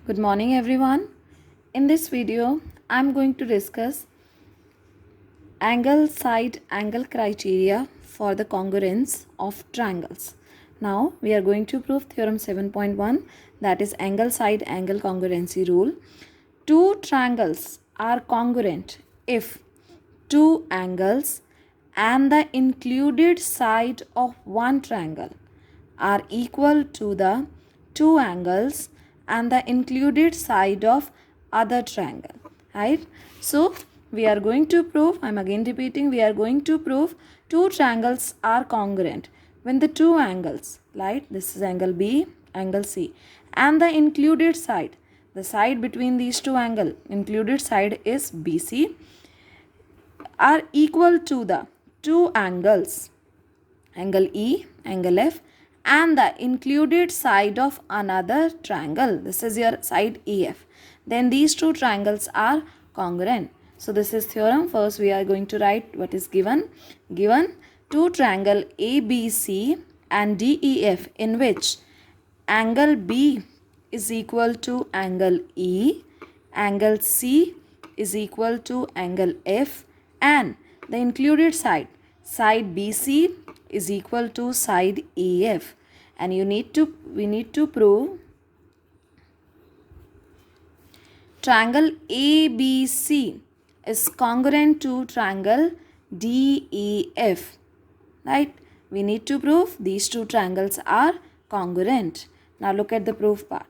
Good morning everyone. In this video, I am going to discuss angle side angle criteria for the congruence of triangles. Now, we are going to prove theorem 7.1, that is angle side angle congruency rule. Two triangles are congruent if two angles and the included side of one triangle are equal to the two angles and the included side of other triangle, right? So we are going to prove, I'm again repeating, we are going to prove two triangles are congruent when the two angles, right, this is angle B, angle C, and the included side, the side between these two angles, included side is BC, are equal to the two angles, angle E, angle F, and the included side of another triangle. This is your side EF. Then these two triangles are congruent. So this is theorem. First we are going to write what is given. Given two triangle ABC and DEF in which angle B is equal to angle E, angle C is equal to angle F, and the included side, side BC is equal to side EF. And we need to prove triangle ABC is congruent to triangle DEF, right? We need to prove these two triangles are congruent. Now look at the proof part.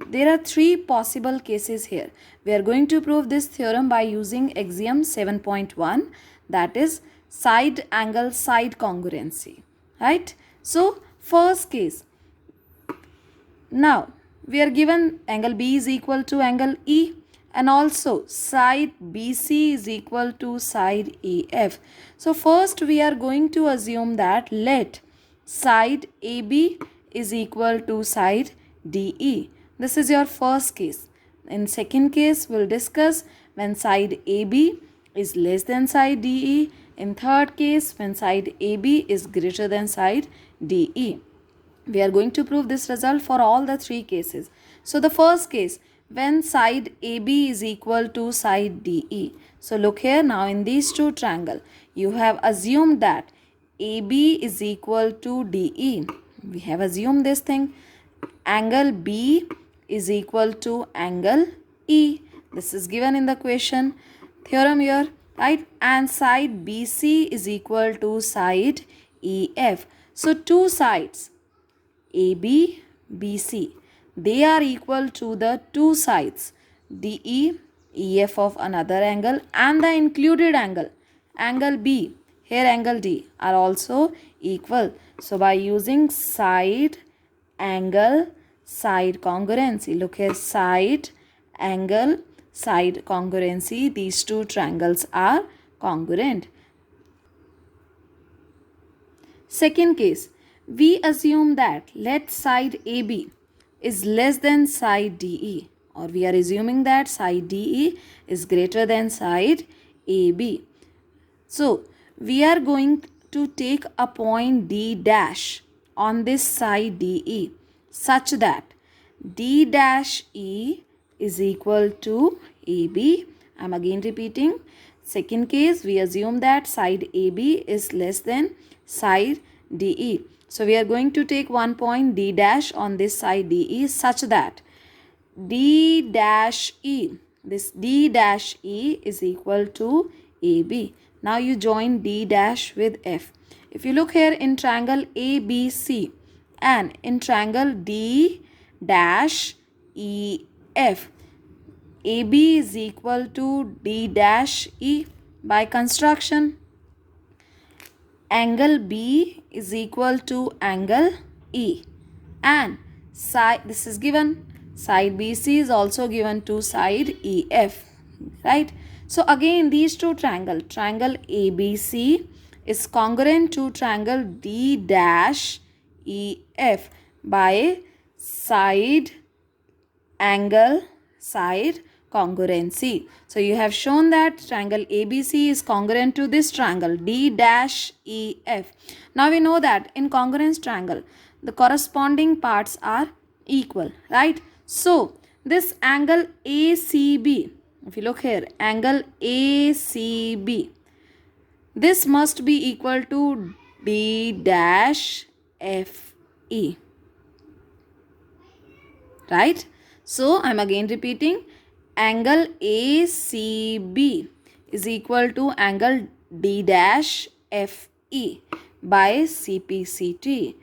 There are three possible cases here. We are going to prove this theorem by using axiom 7.1, that is side angle side congruency, right? So first case, now we are given angle B is equal to angle E and also side BC is equal to side EF. So first we are going to assume that let side AB is equal to side DE. This is your first case. In second case, we'll discuss when side AB is less than side DE. In third case, when side AB is greater than side DE. We are going to prove this result for all the three cases. So the first case, when side AB is equal to side DE. So look here, now in these two triangles, you have assumed that AB is equal to DE. We have assumed this thing. Angle B is equal to angle E. This is given in the question. Theorem here, right? And side BC is equal to side EF. So two sides, AB, BC, they are equal to the two sides, DE, EF of another angle, and the included angle, angle B, here angle D, are also equal. So by using side angle side congruency, look here, side angle side congruency, these two triangles are congruent. Second case, we assume that let side AB is less than side DE, or we are assuming that side DE is greater than side AB. So we are going to take a point D dash on this side DE such that D dash E is equal to AB. I am again repeating. Second case, we assume that side AB is less than side DE. So we are going to take one point D dash on this side DE such that D dash E, this D dash E is equal to AB. Now you join D dash with F. If you look here in triangle ABC and in triangle D dash EF, AB is equal to D dash E. By construction, angle B is equal to angle E, and side, this is given, side BC is also given to side EF, right? So again these two triangle ABC is congruent to triangle D dash EF by side angle side congruency. So you have shown that triangle ABC is congruent to this triangle D dash EF. Now we know that in congruence triangle, the corresponding parts are equal, right? So this angle ACB, if you look here, angle ACB, this must be equal to D dash FE, right? So I'm again repeating, angle ACB is equal to angle D dash FE by CPCT,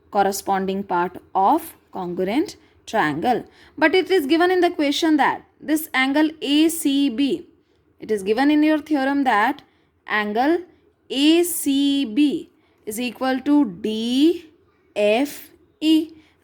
corresponding part of congruent triangle. But it is given in the question that this angle ACB, it is given in your theorem that angle ACB is equal to DFE,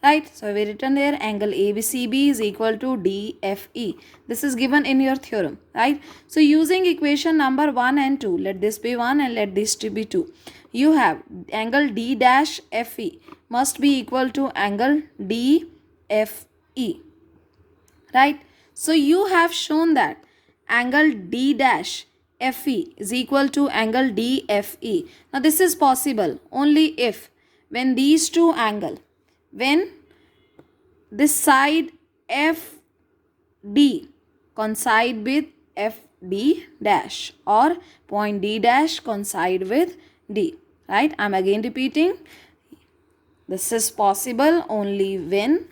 right? So we written there angle ABCB is equal to DFE. This is given in your theorem, right? So using equation number 1 and 2, let this be 1 and let this to be 2. You have angle D dash FE must be equal to angle DFE, right? So you have shown that angle D dash FE is equal to angle DFE. Now this is possible only if when these two angle, when this side FD coincide with FD dash or point D dash coincide with D, right? I'm again repeating, this is possible only when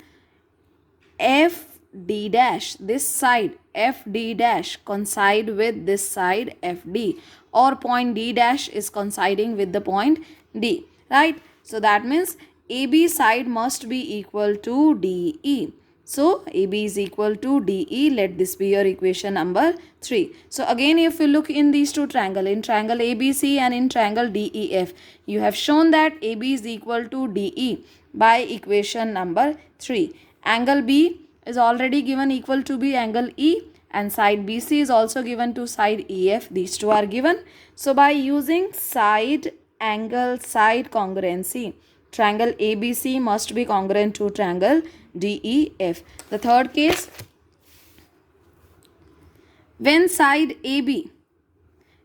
FD dash, this side FD dash coincide with this side FD, or point D dash is coinciding with the point D, right? So that means AB side must be equal to DE. So AB is equal to DE. Let this be your equation number 3. So again, if you look in these two triangle, in triangle ABC and in triangle DEF, you have shown that AB is equal to DE by equation number 3. Angle B is already given equal to be angle E, and side BC is also given to side EF. These two are given. So by using side angle side congruency, triangle ABC must be congruent to triangle DEF. The third case, when side AB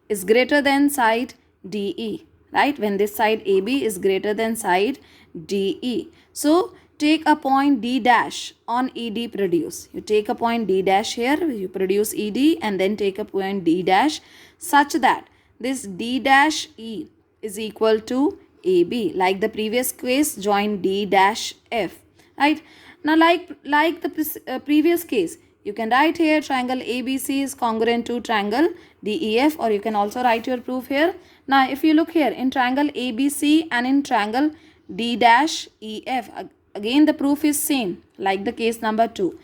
is greater than side DE, right? When this side AB is greater than side DE. So take a point D dash on ED produce. You take a point D dash here, you produce ED and then take a point D dash such that this D dash E is equal to AB. Like the previous case, join D dash F, right? Now like the previous case, you can write here triangle ABC is congruent to triangle DEF, or you can also write your proof here. Now if you look here in triangle ABC and in triangle D dash EF, again the proof is same like the case number 2.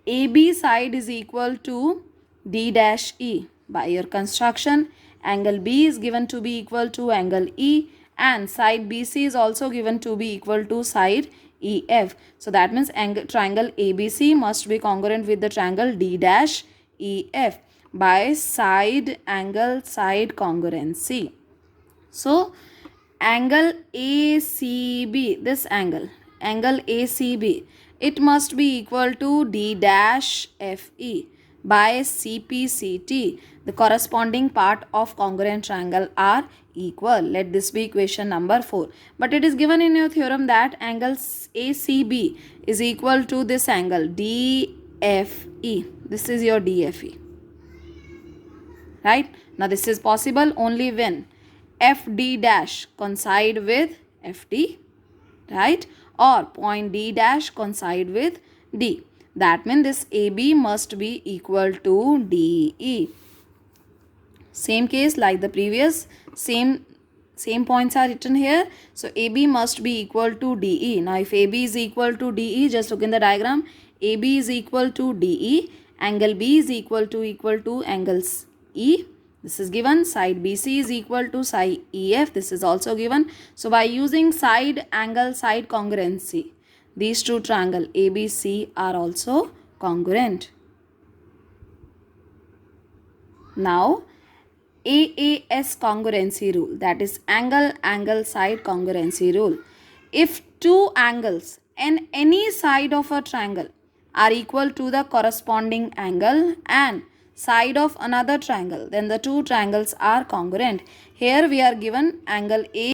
AB side is equal to D dash E. By your construction, angle B is given to be equal to angle E, and side BC is also given to be equal to side EF. So that means triangle ABC must be congruent with the triangle D dash EF by side angle side congruency. So angle ACB, this angle ACB, it must be equal to D dash FE by CPCT. The corresponding part of congruent triangle are equal. Let this be equation number 4. But it is given in your theorem that angle ACB is equal to this angle DFE. This is your DFE, right? Now this is possible only when FD dash coincide with FD, right? Or point D dash coincide with D. That means this AB must be equal to DE. Same case like the previous, same points are written here. So AB must be equal to DE. Now if AB is equal to DE, just look in the diagram. AB is equal to DE. Angle B is equal to angles E. This is given. Side BC is equal to side EF. This is also given. So by using side angle side congruency, these two triangle ABC are also congruent. Now AAS congruency rule, that is angle side congruency rule. If two angles in any side of a triangle are equal to the corresponding angle and side of another triangle, then the two triangles are congruent. Here we are given angle A